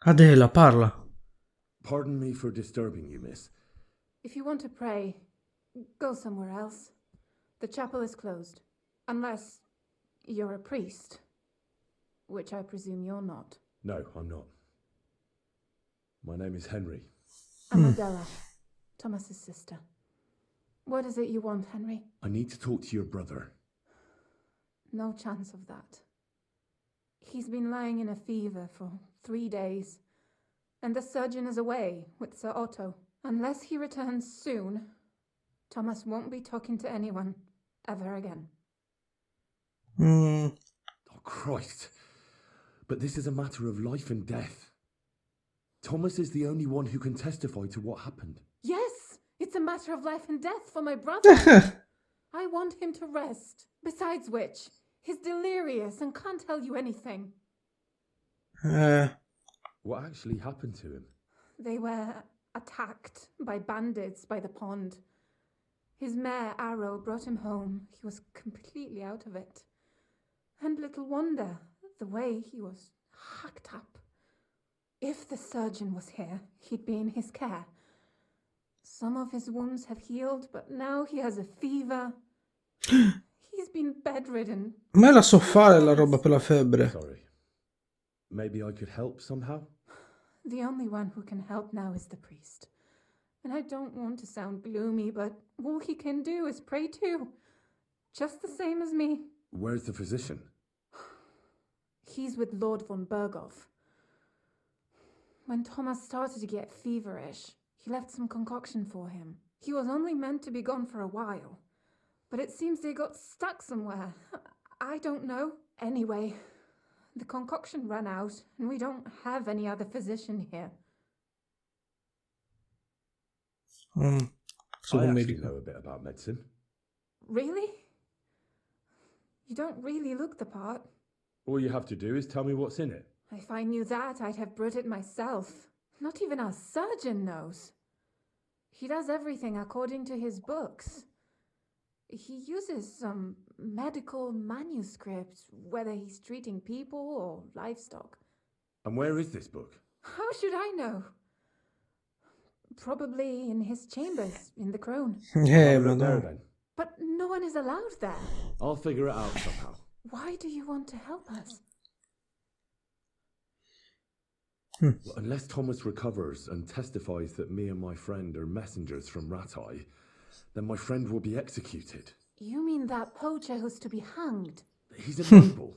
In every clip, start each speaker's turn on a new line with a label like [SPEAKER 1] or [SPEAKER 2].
[SPEAKER 1] Adela, parla.
[SPEAKER 2] Pardon me for disturbing you, miss.
[SPEAKER 3] If you want to pray, go somewhere else. The chapel is closed. Unless you're a priest. Which I presume you're not.
[SPEAKER 2] No, I'm not. My name is Henry.
[SPEAKER 3] I'm Adela, Thomas's sister. What is it you want, Henry?
[SPEAKER 2] I need to talk to your brother.
[SPEAKER 3] No chance of that. He's been lying in a fever for 3 days. And the surgeon is away with Ser Otto. Unless he returns soon, Thomas won't be talking to anyone ever again.
[SPEAKER 2] Oh, Christ. But this is a matter of life and death. Thomas is the only one who can testify to what happened.
[SPEAKER 3] Yes, it's a matter of life and death for my brother. I want him to rest. Besides which, he's delirious and can't tell you anything.
[SPEAKER 2] What actually happened to him?
[SPEAKER 3] They were attacked by bandits by the pond. His mare, Arrow, brought him home. He was completely out of it. And little wonder, the way he was hacked up. If the surgeon was here, he'd be in his care. Some of his wounds have healed, but now he has a fever. He's been bedridden.
[SPEAKER 1] Ma la so fare la roba per la febbre.
[SPEAKER 2] Sorry. Maybe I could help somehow?
[SPEAKER 3] The only one who can help now is the priest. And I don't want to sound gloomy, but all he can do is pray too. Just the same as me.
[SPEAKER 2] Where's the physician?
[SPEAKER 3] He's with Lord von Berghoff. When Thomas started to get feverish, he left some concoction for him. He was only meant to be gone for a while. But it seems they got stuck somewhere. I don't know. Anyway, the concoction ran out, and we don't have any other physician here.
[SPEAKER 2] I actually know a bit about medicine.
[SPEAKER 3] Really? You don't really look the part.
[SPEAKER 2] All you have to do is tell me what's in it.
[SPEAKER 3] If I knew that, I'd have brewed it myself. Not even our surgeon knows. He does everything according to his books. He uses some medical manuscripts, whether he's treating people or livestock.
[SPEAKER 2] And where is this book?
[SPEAKER 3] How should I know? Probably in his chambers, in the crone.
[SPEAKER 2] Look there, then.
[SPEAKER 3] But no one is allowed there.
[SPEAKER 2] I'll figure it out somehow.
[SPEAKER 3] Why do you want to help us?
[SPEAKER 2] Well, unless Thomas recovers and testifies that me and my friend are messengers from Ratai, then my friend will be executed.
[SPEAKER 3] You mean that poacher who's to be hanged?
[SPEAKER 2] He's a noble.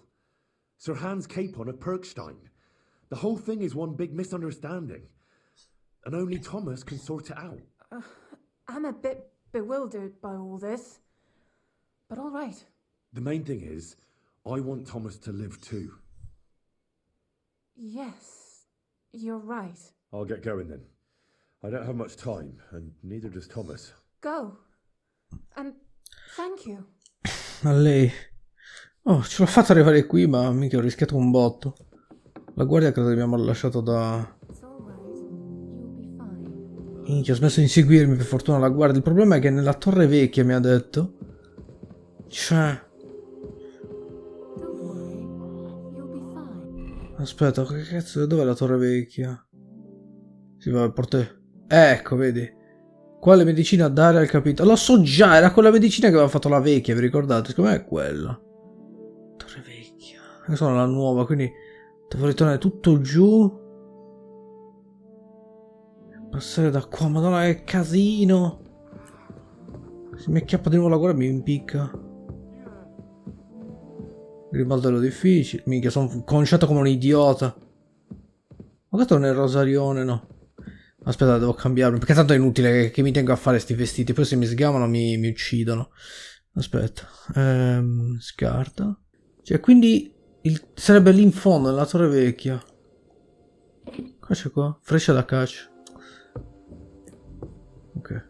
[SPEAKER 2] Sir Hans Capon of Perkstein. The whole thing is one big misunderstanding. And only Thomas can sort it out.
[SPEAKER 3] I'm a bit bewildered by all this. But all right.
[SPEAKER 2] The main thing is, I want Thomas to live too.
[SPEAKER 3] Yes, you're right.
[SPEAKER 2] I'll get going then. I don't have much time, and neither does Thomas.
[SPEAKER 3] Go. And thank you.
[SPEAKER 1] A lei. Oh, ce l'ho fatta arrivare qui, ma mica ho rischiato un botto. La guardia credo che abbiamo lasciato da... Minchia, ho smesso di inseguirmi, per fortuna la guardia. Il problema è che nella torre vecchia mi ha detto... Cioè... Aspetta, che cazzo, dov'è la torre vecchia? Si va al porte... Ecco, vedi. Quale medicina dare al capitano? Lo so già, era quella medicina che aveva fatto la vecchia, vi ricordate? Secondo me è quella. Torre vecchia. Io sono la nuova, quindi devo ritornare tutto giù. Passare da qua, madonna che casino. Se mi acchiappa di nuovo la guardia mi impicca. Ribaldello difficile. Minchia, sono conciato come un idiota. Ma questo non è il rosarione, no. Aspetta, devo cambiarmi. Perché tanto è inutile che mi tengo a fare sti vestiti. Poi se mi sgamano mi uccidono. Aspetta. Scarta. Cioè, quindi sarebbe lì in fondo, nella torre vecchia. Qua c'è qua. Freccia da caccia. Ok.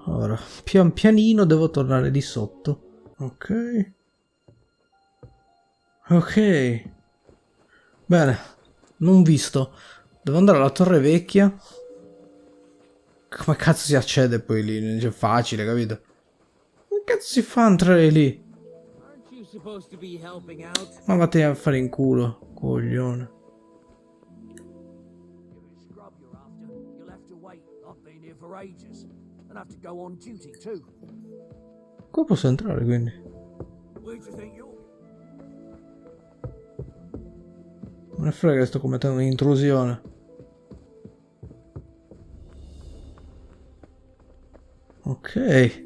[SPEAKER 1] Ora, pian pianino devo tornare di sotto. Ok. Ok. Bene. Non visto. Devo andare alla torre vecchia. Come cazzo si accede poi lì? È facile, capito? Come cazzo si fa a entrare lì? Ma vattene a fare in culo, coglione.
[SPEAKER 2] for ages and have to go on duty too.
[SPEAKER 1] Qua posso entrare quindi.
[SPEAKER 2] Where do you think you're?
[SPEAKER 1] Non ne frega che sto commettendo un'intrusione. Ok.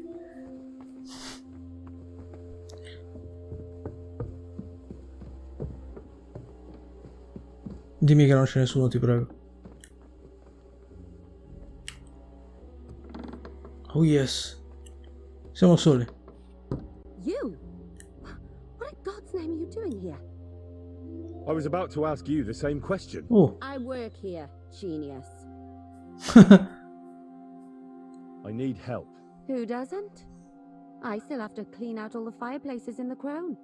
[SPEAKER 1] Dimmi che non c'è nessuno, ti prego. Oh yes. Siamo soli.
[SPEAKER 4] You? What in God's name are you doing here?
[SPEAKER 2] I was about to ask you the same question.
[SPEAKER 1] Oh.
[SPEAKER 4] I work here, genius.
[SPEAKER 2] I need help.
[SPEAKER 4] Who doesn't? I still have to clean out all the fireplaces in the Crown.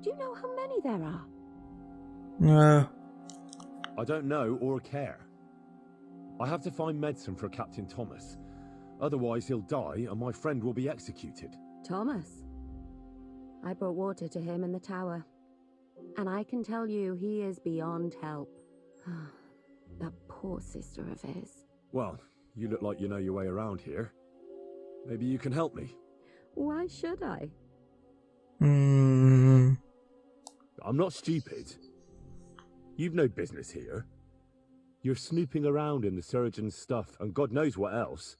[SPEAKER 4] Do you know how many there are?
[SPEAKER 2] I don't know or care. I have to find medicine for Captain Thomas. Otherwise he'll die and my friend will be executed.
[SPEAKER 4] Thomas. I brought water to him in the tower. And I can tell you he is beyond help. That poor sister of his.
[SPEAKER 2] Well, you look like you know your way around here. Maybe you can help me.
[SPEAKER 4] Why should I?
[SPEAKER 2] I'm not stupid. You've no business here. You're snooping around in the surgeon's stuff and God knows what else.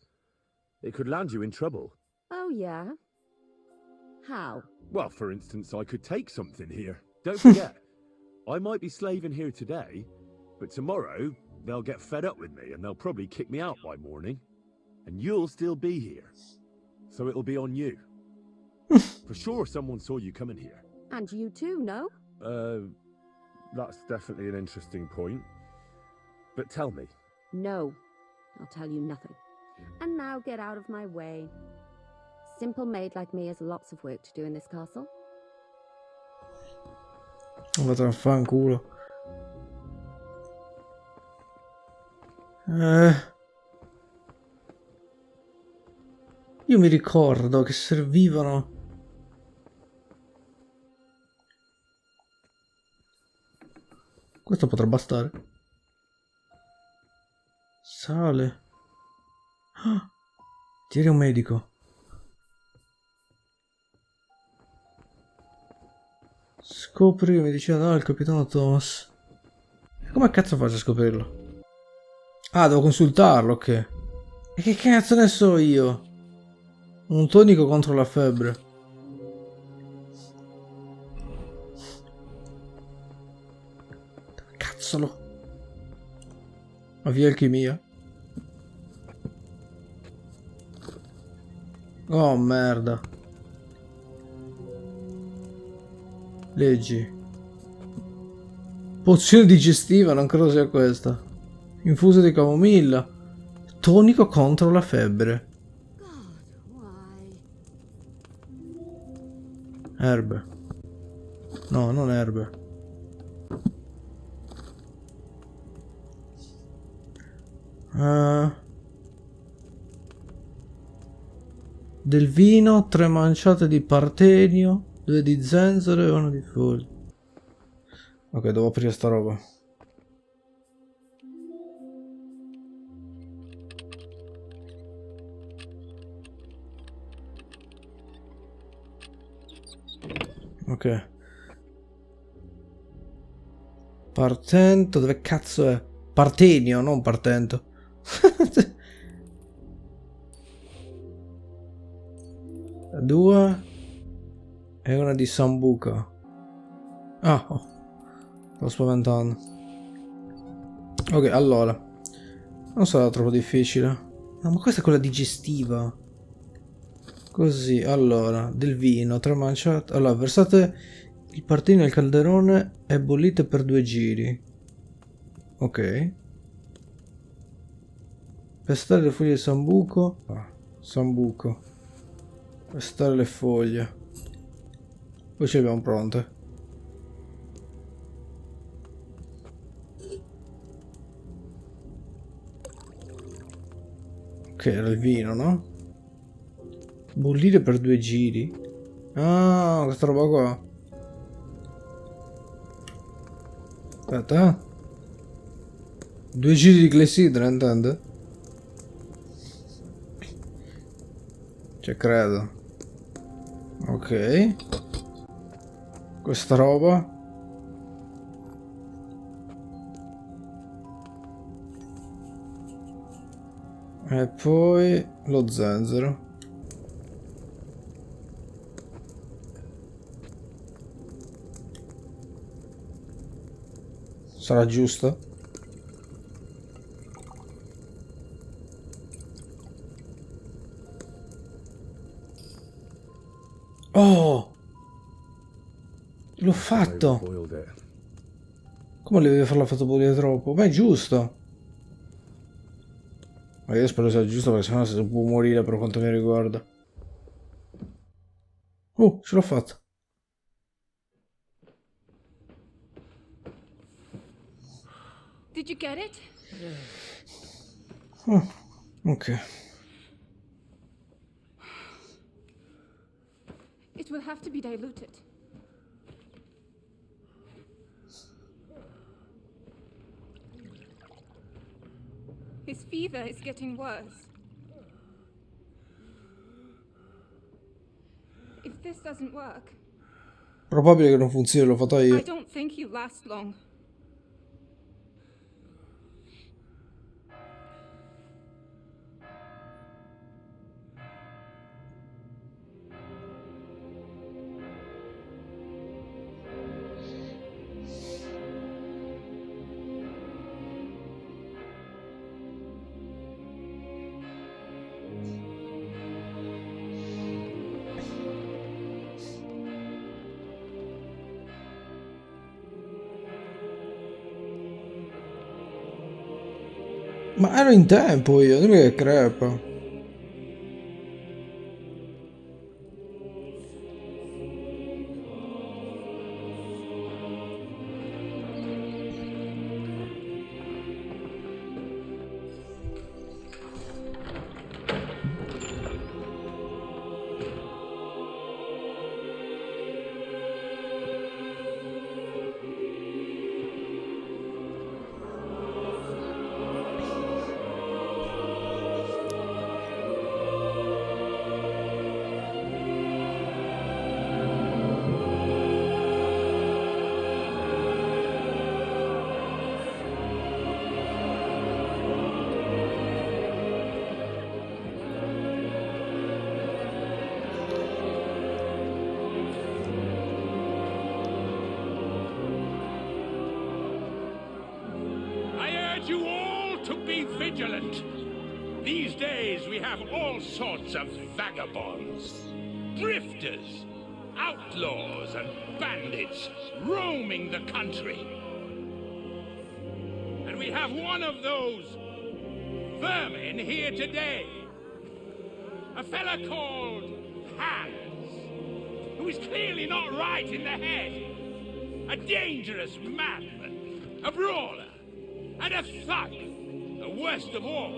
[SPEAKER 2] It could land you in trouble.
[SPEAKER 4] Oh, yeah? How?
[SPEAKER 2] Well, for instance, I could take something here. Don't forget, I might be slaving here today, but tomorrow they'll get fed up with me and they'll probably kick me out by morning. And you'll still be here. So it'll be on you. For sure someone saw you coming here.
[SPEAKER 4] And you too, no?
[SPEAKER 2] That's definitely an interesting point. But tell me.
[SPEAKER 4] No. I'll tell you nothing. And now get out of my way. Simple maid like me has lots of work to do in this castle.
[SPEAKER 1] Vado a fanculo. Io mi ricordo che servivano. Questo potrà bastare. Sale. Ah, tieni un medico. Scopri che medicina dà il capitano Thomas. Come cazzo faccio a scoprirlo? Ah, devo consultarlo, ok. E che cazzo ne so io? Un tonico contro la febbre. Cazzolo. Avvia alchimia. Oh merda. Leggi. Pozione digestiva, non credo sia questa. Infuso di camomilla. Tonico contro la febbre. Erbe. No, non erbe. Del vino, 3 manciate di partenio, 2 di zenzero e 1 di foglie. Ok, devo aprire sta roba. Ok. Partento, dove cazzo è? Partenio, non partento. Due e una di sambuca. Ah, oh. Sto spaventando. Ok, allora. Non sarà troppo difficile. No, ma questa è quella digestiva. Così, allora, del vino, 3 manciate. Allora, versate il partino nel calderone e bollite per 2 giri. Ok. Pestare le foglie di sambuco. Ah, sambuco. Pestare le foglie. Poi ce le abbiamo pronte. Ok, era il vino, no? Bollire per 2 giri. Ah, questa roba qua. Aspetta. 2 giri di clessidra, intende? Cioè, credo. Ok. Questa roba. E poi lo zenzero. Sarà giusto? Oh! L'ho fatto!
[SPEAKER 2] Boiled it.
[SPEAKER 1] Come le devi farla fotobolire troppo? Ma è giusto! Ma io spero sia giusto perché sennò si può morire per quanto mi riguarda. Ce l'ho fatta!
[SPEAKER 3] Did you get it?
[SPEAKER 1] Ok.
[SPEAKER 3] It will have to be diluted. His fever is getting worse. If this doesn't work,
[SPEAKER 1] Probabile che non funzioni, l'ho fatta io.
[SPEAKER 3] I don't think he'll last long.
[SPEAKER 1] Ma ero in tempo io, dimmi che crepa.
[SPEAKER 5] You all to be vigilant. These days we have all sorts of vagabonds, drifters, outlaws and bandits roaming the country. And we have one of those vermin here today. A fella called Hans, who is clearly not right in the head. A dangerous madman, a brawler, and a thug, the worst of all,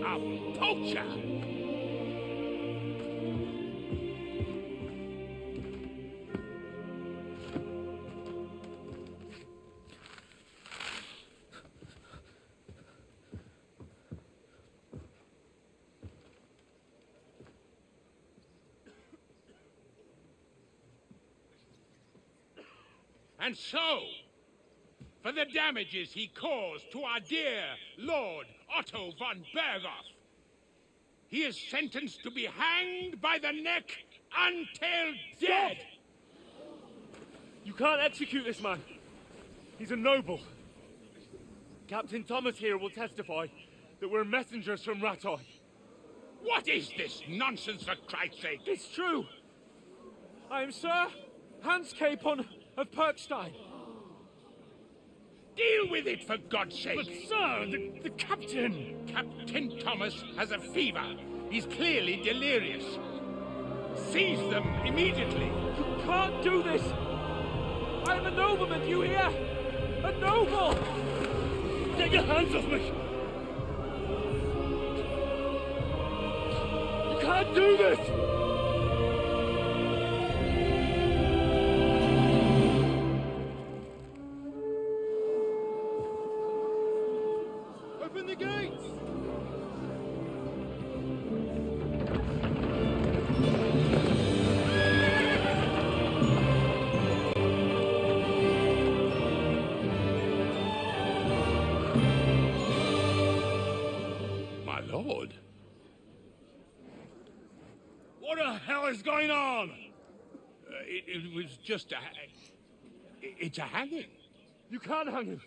[SPEAKER 5] a poacher. And so, for the damages he caused to our dear Lord Otto von Berghoff, he is sentenced to be hanged by the neck until dead.
[SPEAKER 6] You can't execute this man. He's a noble. Captain Thomas here will testify that we're messengers from Ratoi.
[SPEAKER 5] What is this nonsense, for Christ's sake?
[SPEAKER 6] It's true. I am Sir Hans Capon of Perkstein.
[SPEAKER 5] Deal with it, for God's sake!
[SPEAKER 6] But sir, the captain...
[SPEAKER 5] Captain Thomas has a fever. He's clearly delirious. Seize them immediately.
[SPEAKER 6] You can't do this! I am a nobleman, do you hear? A noble! Get your hands off me! You can't do this! Open the gates!
[SPEAKER 5] What is going on? It was just a... It's a hanging.
[SPEAKER 6] You can't hang him.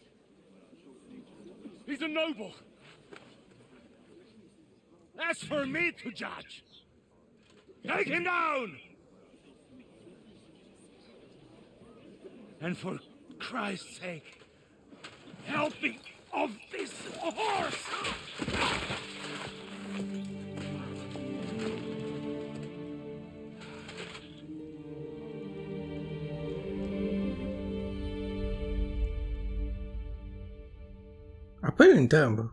[SPEAKER 6] He's a noble.
[SPEAKER 5] That's for me to judge. Take him down! And for Christ's sake, help me off this horse!
[SPEAKER 1] Appena in tempo.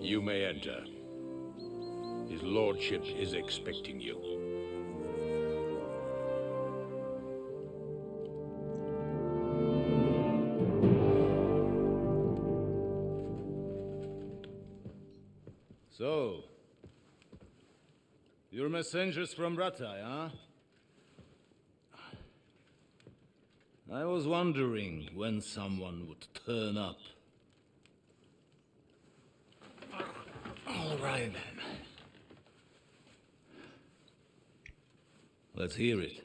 [SPEAKER 5] You may enter. His lordship is expecting you.
[SPEAKER 7] So, you're messengers from Ratai, huh? I was wondering when someone would turn up. All right, then. Let's hear it.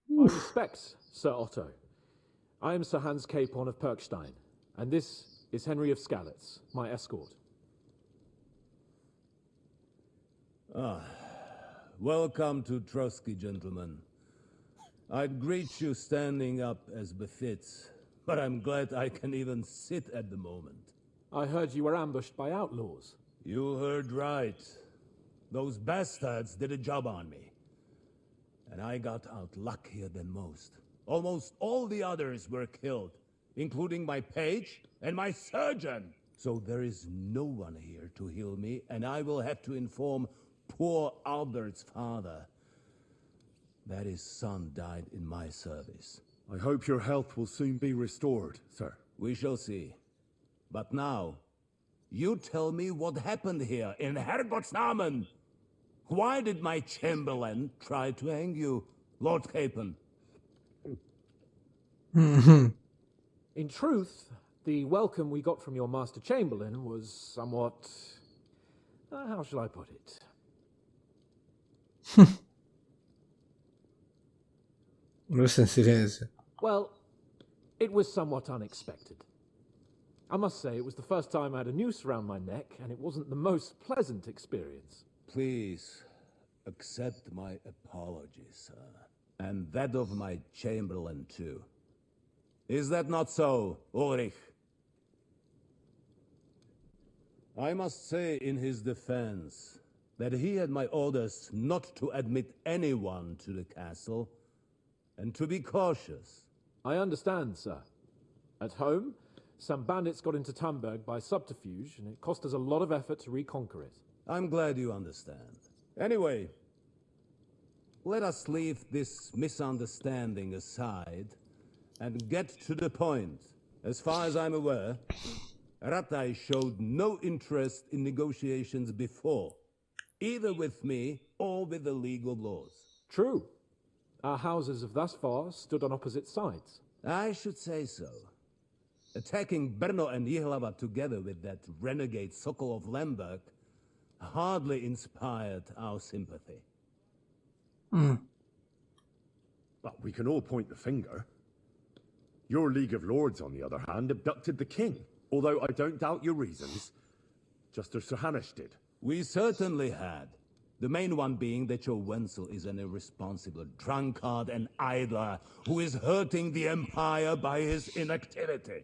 [SPEAKER 8] My respects, Ser Otto. I am Sir Hans Capon of Perkstein, and this is Henry of Skalitz, my escort.
[SPEAKER 7] Welcome to Trosky, gentlemen. I'd greet you standing up as befits, but I'm glad I can even sit at the moment.
[SPEAKER 8] I heard you were ambushed by outlaws.
[SPEAKER 7] You heard right. Those bastards did a job on me. And I got out luckier than most. Almost all the others were killed, including my page and my surgeon. So there is no one here to heal me, and I will have to inform poor Albert's father that his son died in my service.
[SPEAKER 2] I hope your health will soon be restored, sir.
[SPEAKER 7] We shall see. But now, you tell me what happened here in Herrgottsnamen. Why did my chamberlain try to hang you, Lord Capon?
[SPEAKER 8] In truth, the welcome we got from your Master Chamberlain was somewhat... how shall I put it?
[SPEAKER 1] Resta in silenzio.
[SPEAKER 8] Well, it was somewhat unexpected. I must say, it was the first time I had a noose around my neck, and it wasn't the most pleasant experience.
[SPEAKER 7] Please, accept my apologies, sir. And that of my chamberlain, too. Is that not so, Ulrich? I must say in his defense that he had my orders not to admit anyone to the castle, and to be cautious.
[SPEAKER 8] I understand, sir. At home, some bandits got into Tamberg by subterfuge, and it cost us a lot of effort to reconquer it.
[SPEAKER 7] I'm glad you understand. Anyway, let us leave this misunderstanding aside and get to the point. As far as I'm aware, Ratai showed no interest in negotiations before, either with me or with the League of Lords.
[SPEAKER 8] True. Our houses have thus far stood on opposite sides.
[SPEAKER 7] I should say so. Attacking Brno and Jihlava together with that renegade Sokol of Lemberg hardly inspired our sympathy.
[SPEAKER 2] But we can all point the finger. Your League of Lords, on the other hand, abducted the king. Although I don't doubt your reasons, just as Sir Hanush did.
[SPEAKER 7] We certainly had. The main one being that your Wenzel is an irresponsible drunkard and idler who is hurting the Empire by his inactivity.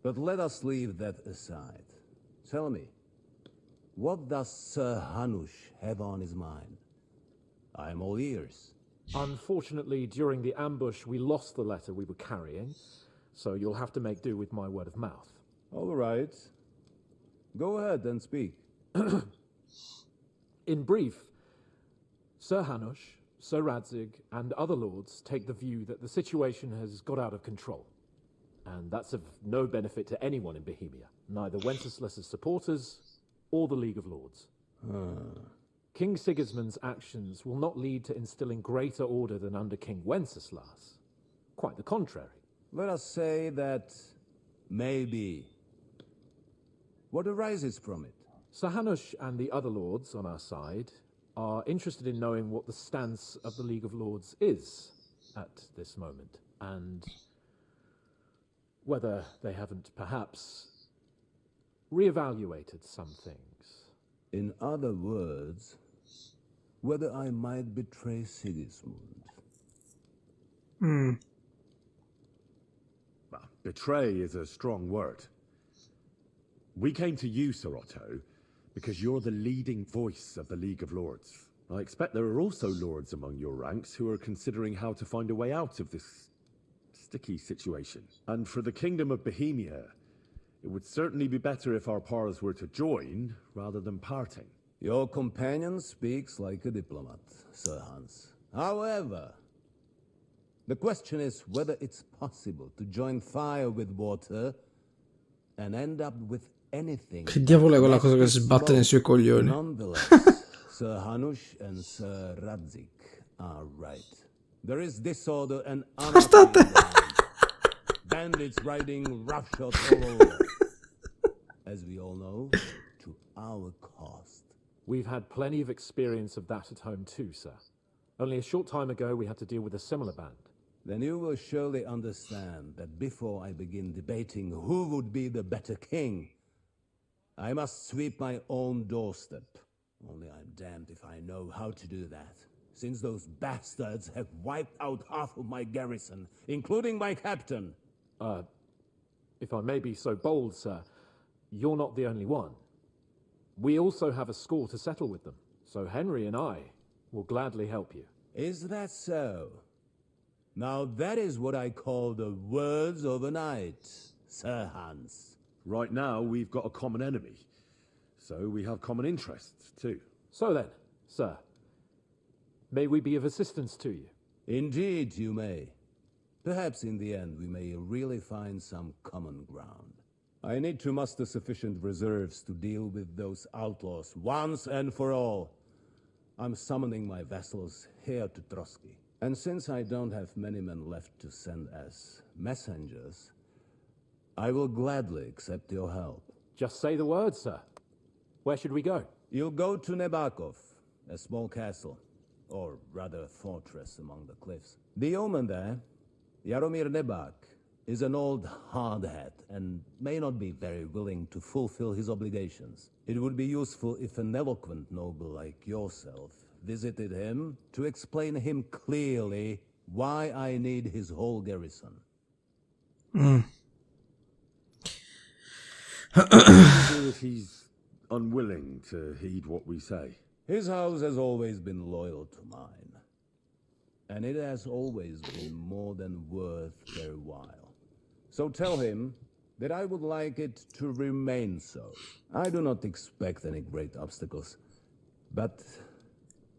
[SPEAKER 7] But let us leave that aside. Tell me, what does Sir Hanush have on his mind? I am all ears.
[SPEAKER 8] Unfortunately, during the ambush, we lost the letter we were carrying, so you'll have to make do with my word of mouth.
[SPEAKER 7] All right. Go ahead and speak.
[SPEAKER 8] In brief, Sir Hanush, Sir Radzig and other lords take the view that the situation has got out of control. And that's of no benefit to anyone in Bohemia, neither Wenceslas's supporters or the League of Lords. King Sigismund's actions will not lead to instilling greater order than under King Wenceslas. Quite the contrary.
[SPEAKER 7] Let us say that maybe. What arises from it?
[SPEAKER 8] Sir Hanush and the other lords on our side are interested in knowing what the stance of the League of Lords is at this moment, and whether they haven't perhaps reevaluated some things.
[SPEAKER 7] In other words, whether I might betray Sigismund.
[SPEAKER 2] Well, betray is a strong word. We came to you, Ser Otto, because you're the leading voice of the League of Lords. I expect there are also lords among your ranks who are considering how to find a way out of this sticky situation. And for the Kingdom of Bohemia, it would certainly be better if our powers were to join rather than parting.
[SPEAKER 7] Your companion speaks like a diplomat, Sir Hans. However, the question is whether it's possible to join fire with water and end up with anything.
[SPEAKER 1] Che diavolo è quella cosa che si sbatte nei suoi coglioni?
[SPEAKER 7] Nonetheless, Sir Hanush and Sir Radzig are right. There is disorder and anarchy in the land. Bandits riding roughshod all over. As we all know, to our cost.
[SPEAKER 8] We've had plenty of experience of that at home too, sir. Only a short time ago we had to deal with a similar band.
[SPEAKER 7] Then you will surely understand that before I begin debating who would be the better king, I must sweep my own doorstep. Only I'm damned if I know how to do that, since those bastards have wiped out half of my garrison, including my captain.
[SPEAKER 8] If I may be so bold, sir, you're not the only one. We also have a score to settle with them, so Henry and I will gladly help you.
[SPEAKER 7] Is that so? Now that is what I call the words of a knight, Sir Hans.
[SPEAKER 2] Right now, we've got a common enemy, so we have common interests too.
[SPEAKER 8] So then, sir, may we be of assistance to you?
[SPEAKER 7] Indeed, you may. Perhaps in the end we may really find some common ground. I need to muster sufficient reserves to deal with those outlaws once and for all. I'm summoning my vassals here to Trosky. And since I don't have many men left to send as messengers, I will gladly accept your help.
[SPEAKER 8] Just say the word, sir. Where should we go?
[SPEAKER 7] You'll go to Nebakov, a small castle, or rather fortress among the cliffs. The yeoman there, Jaromir Nebak, is an old hardhat and may not be very willing to fulfill his obligations. It would be useful if an eloquent noble like yourself visited him to explain him clearly why I need his whole garrison.
[SPEAKER 2] What do we do if he's unwilling to heed what we say?
[SPEAKER 7] His house has always been loyal to mine, and it has always been more than worth their while. So tell him that I would like it to remain so. I do not expect any great obstacles, but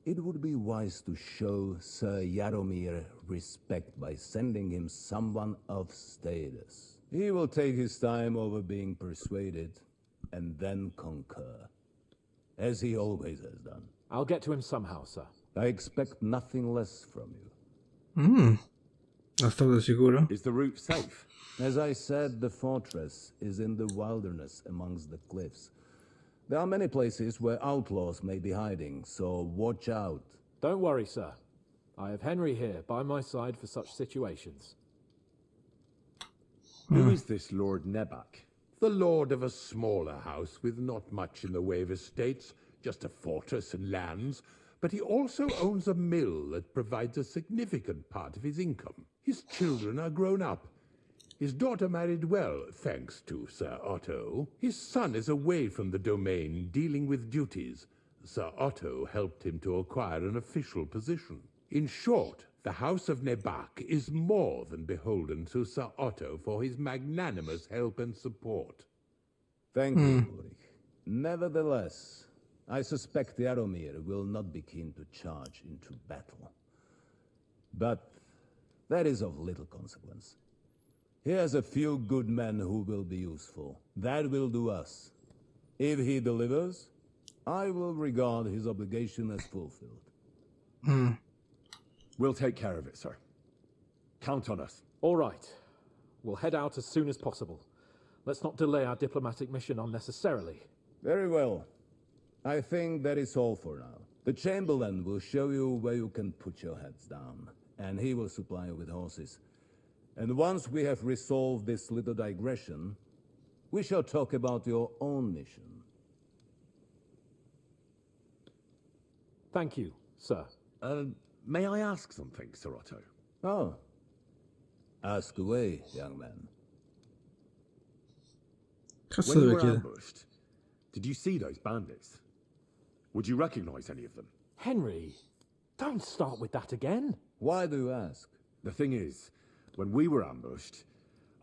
[SPEAKER 7] it would be wise to show Sir Jaromir respect by sending him someone of status. He will take his time over being persuaded and then concur, as he always has done.
[SPEAKER 8] I'll get to him somehow, sir.
[SPEAKER 7] I expect nothing less from you.
[SPEAKER 1] Non stavo sicuro.
[SPEAKER 2] Is the route safe?
[SPEAKER 7] As I said, the fortress is in the wilderness amongst the cliffs. There are many places where outlaws may be hiding, so watch out.
[SPEAKER 8] Don't worry, sir. I have Henry here by my side for such situations.
[SPEAKER 2] Who is this Lord Nebak?
[SPEAKER 5] The lord of a smaller house with not much in the way of estates, just a fortress and lands, but he also owns a mill that provides a significant part of his income. His children are grown up. His daughter married well, thanks to Ser Otto. His son is away from the domain, dealing with duties. Ser Otto helped him to acquire an official position. In short, the House of Nebak is more than beholden to Ser Otto for his magnanimous help and support.
[SPEAKER 7] Thank you, Ulrich. Nevertheless, I suspect Jaromir will not be keen to charge into battle. But that is of little consequence. He has a few good men who will be useful. That will do us. If he delivers, I will regard his obligation as fulfilled.
[SPEAKER 2] We'll take care of it, sir. Count on us.
[SPEAKER 8] All right. We'll head out as soon as possible. Let's not delay our diplomatic mission unnecessarily.
[SPEAKER 7] Very well. I think that is all for now. The chamberlain will show you where you can put your heads down, and he will supply you with horses. And once we have resolved this little digression, we shall talk about your own mission.
[SPEAKER 8] Thank you, sir.
[SPEAKER 2] May I ask something, Ser Otto?
[SPEAKER 7] Oh. Ask away, young man.
[SPEAKER 2] When you were ambushed, did you see those bandits? Would you recognize any of them?
[SPEAKER 8] Henry, don't start with that again.
[SPEAKER 7] Why do you ask?
[SPEAKER 2] The thing is, when we were ambushed,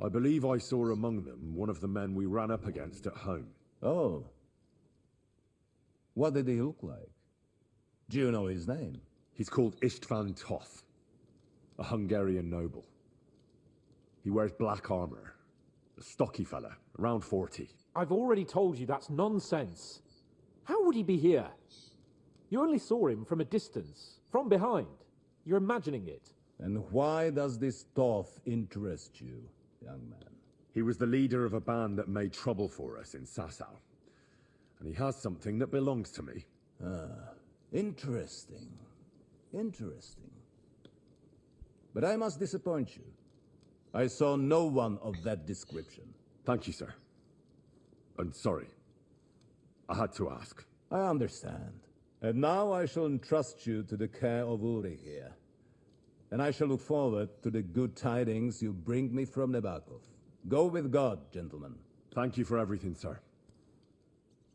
[SPEAKER 2] I believe I saw among them one of the men we ran up against at home.
[SPEAKER 7] Oh. What did he look like? Do you know his name?
[SPEAKER 2] He's called István Toth, a Hungarian noble. He wears black armor. A stocky fella, around 40.
[SPEAKER 8] I've already told you that's nonsense. How would he be here? You only saw him from a distance, from behind. You're imagining it.
[SPEAKER 7] And why does this Toth interest you, young man?
[SPEAKER 2] He was the leader of a band that made trouble for us in Sasau. And he has something that belongs to me.
[SPEAKER 7] Ah, interesting. Interesting. But I must disappoint you. I saw no one of that description.
[SPEAKER 2] Thank you, sir. I'm sorry. I had to ask.
[SPEAKER 7] I understand. And now I shall entrust you to the care of Ulrich here. And I shall look forward to the good tidings you bring me from Nebakov. Go with God, gentlemen.
[SPEAKER 2] Thank you for everything, sir.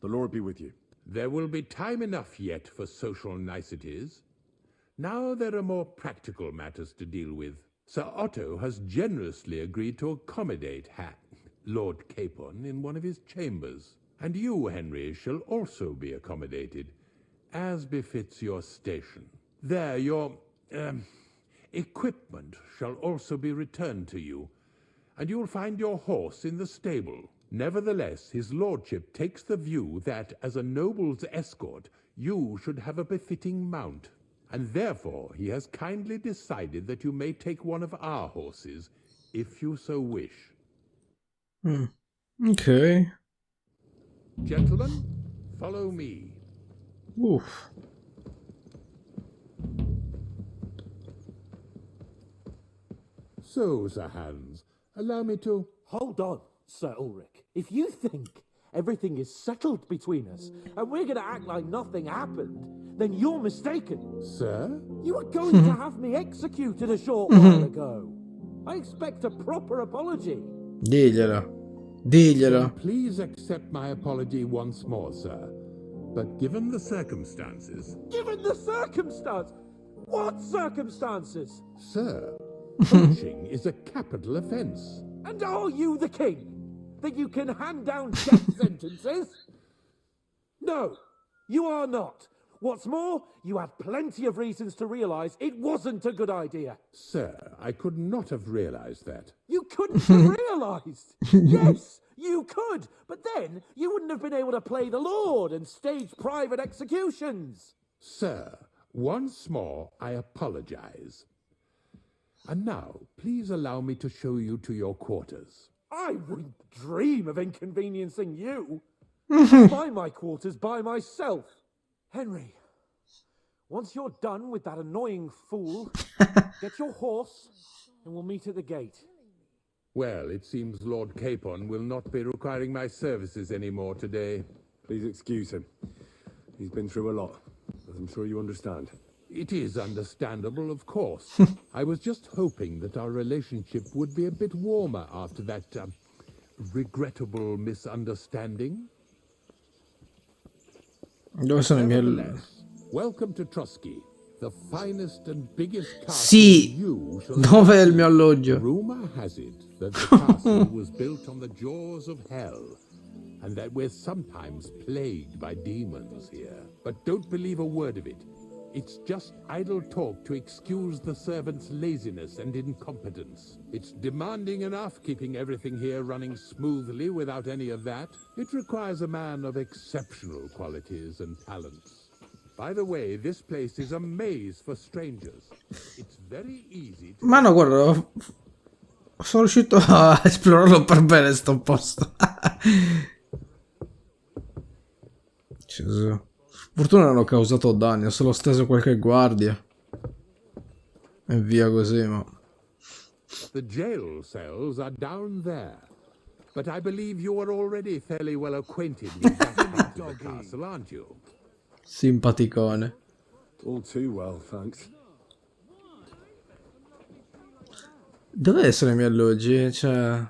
[SPEAKER 2] The Lord be with you.
[SPEAKER 9] There will be time enough yet for social niceties. Now there are more practical matters to deal with. Ser Otto has generously agreed to accommodate Lord Capon in one of his chambers. And you, Henry, shall also be accommodated, as befits your station. There, your equipment shall also be returned to you, and you'll find your horse in the stable. Nevertheless, his lordship takes the view that, as a noble's escort, you should have a befitting mount, and therefore he has kindly decided that you may take one of our horses, if you so wish.
[SPEAKER 1] Okay.
[SPEAKER 9] Gentlemen, follow me.
[SPEAKER 1] Oof.
[SPEAKER 9] So, Sir Hans, allow me to...
[SPEAKER 8] Hold on, Sir Ulrich. If you think everything is settled between us, and we're going to act like nothing happened, then you're mistaken.
[SPEAKER 9] Sir?
[SPEAKER 8] You were going to have me executed a short while ago. I expect a proper apology.
[SPEAKER 1] Diglielo. Diglielo.
[SPEAKER 9] Please accept my apology once more, sir. But given the circumstances...
[SPEAKER 8] Given the circumstance? What circumstances?
[SPEAKER 9] Sir, poaching is a capital offence.
[SPEAKER 8] And are you the king? That you can hand down death sentences? No, you are not. What's more, you had plenty of reasons to realise it wasn't a good idea.
[SPEAKER 9] Sir, I could not have realised that.
[SPEAKER 8] You couldn't have realised? Yes, you could. But then you wouldn't have been able to play the Lord and stage private executions.
[SPEAKER 9] Sir, once more, I apologise. And now, please allow me to show you to your quarters.
[SPEAKER 8] I wouldn't dream of inconveniencing you. I'll find my quarters by myself. Henry, once you're done with that annoying fool, get your horse and we'll meet at the gate.
[SPEAKER 9] Well, it seems Lord Capon will not be requiring my services anymore today.
[SPEAKER 2] Please excuse him. He's been through a lot, as I'm sure you understand.
[SPEAKER 9] It is understandable, of course. I was just hoping that our relationship would be a bit warmer after that regrettable misunderstanding.
[SPEAKER 1] Dove sono i miei...
[SPEAKER 9] Nevertheless, welcome to Trosky, the finest and biggest castle
[SPEAKER 1] Sì,
[SPEAKER 9] you shall
[SPEAKER 1] dove è il mio alloggio?
[SPEAKER 9] Rumor has it that the castle was built on the jaws of hell, and that we're sometimes plagued by demons here. But don't believe a word of it. It's just idle talk to excuse the servants' laziness and incompetence. It's demanding enough keeping everything here running smoothly without any of that. It requires a man of exceptional qualities and talents. By the way, this place is a maze for strangers. It's very easy to...
[SPEAKER 1] Ma no, guarda, sono riuscito a esplorarlo per bene sto posto. Gesù. Fortuna non ho causato danni, ho solo steso qualche guardia. E via così, ma...
[SPEAKER 9] The jail cells are down there. But I believe you are already fairly well acquainted with that part of the castle, aren't you?
[SPEAKER 1] Simpaticone.
[SPEAKER 2] All too well, thanks.
[SPEAKER 1] Dove essere i miei alloggi? Cioè...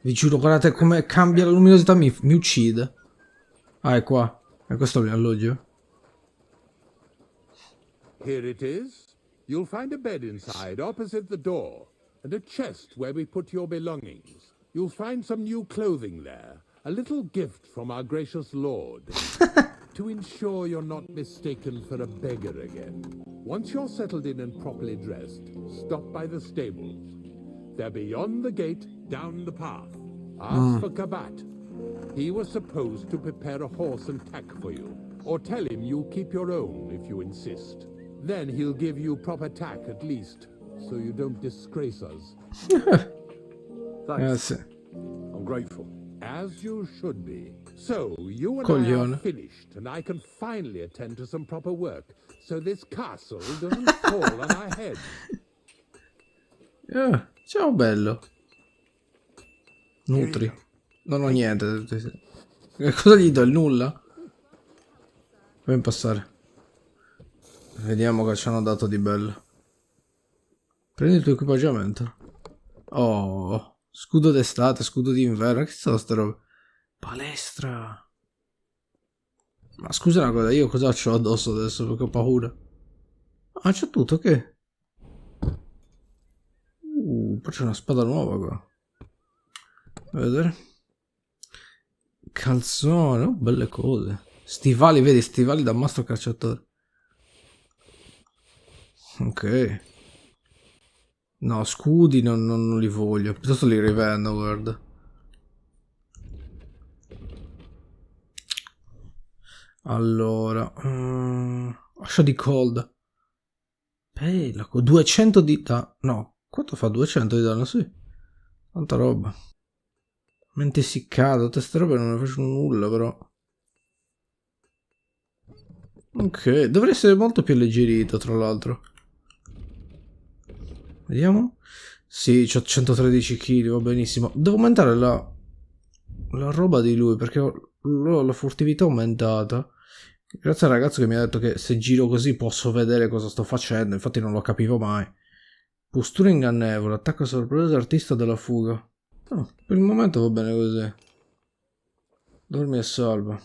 [SPEAKER 1] Vi giuro, guardate come cambia la luminosità, mi uccide. Ah, è qua. E questo è il mio alloggio.
[SPEAKER 9] Here it is. You'll find a bed inside, opposite the door, and a chest where we put your belongings. You'll find some new clothing there, a little gift from our gracious lord, to ensure you're not mistaken for a beggar again. Once you're settled in and properly dressed, stop by the stables. They're beyond the gate, down the path. Ask for Kabat. He was supposed to prepare a horse and tack for you, or tell him you'll keep your own if you insist. Then he'll give you proper tack at least, so you don't disgrace us.
[SPEAKER 2] Thanks.
[SPEAKER 1] Sì.
[SPEAKER 2] I'm grateful.
[SPEAKER 9] As you should be. So, you and I
[SPEAKER 1] Coglione.
[SPEAKER 9] are finished, and I can finally attend to some proper work, so this castle doesn't fall on our heads.
[SPEAKER 1] Ciao bello. Nutri. Non ho niente. Cosa gli do? Il nulla? Fammi passare. Vediamo cosa ci hanno dato di bello. Prendi il tuo equipaggiamento. Oh, scudo d'estate, scudo d'inverno. Che sono ste robe? Palestra. Ma scusa una cosa, io cosa c'ho addosso adesso perché ho paura. Ah, c'ho tutto, che? Poi c'è una spada nuova qua. A vedere. Calzone, oh, belle cose. Stivali, vedi, stivali da mastro cacciatore. Ok. No, scudi non li voglio. Piuttosto li rivendo, guarda. Allora. Ascia di cold. Bella, 200 di... no, quanto fa 200 di danno? Sì. Tanta roba. Mente essiccata, tutte queste robe non ne faccio nulla, però. Ok, dovrei essere molto più alleggerito, tra l'altro. Vediamo. Sì, c'ho 113 kg, va benissimo. Devo aumentare la roba di lui, perché ho la furtività aumentata. Grazie al ragazzo che mi ha detto che se giro così posso vedere cosa sto facendo, infatti non lo capivo mai. Postura ingannevole, attacco sorpresa, artista della fuga. Oh, per il momento va bene così. Dormi e salva.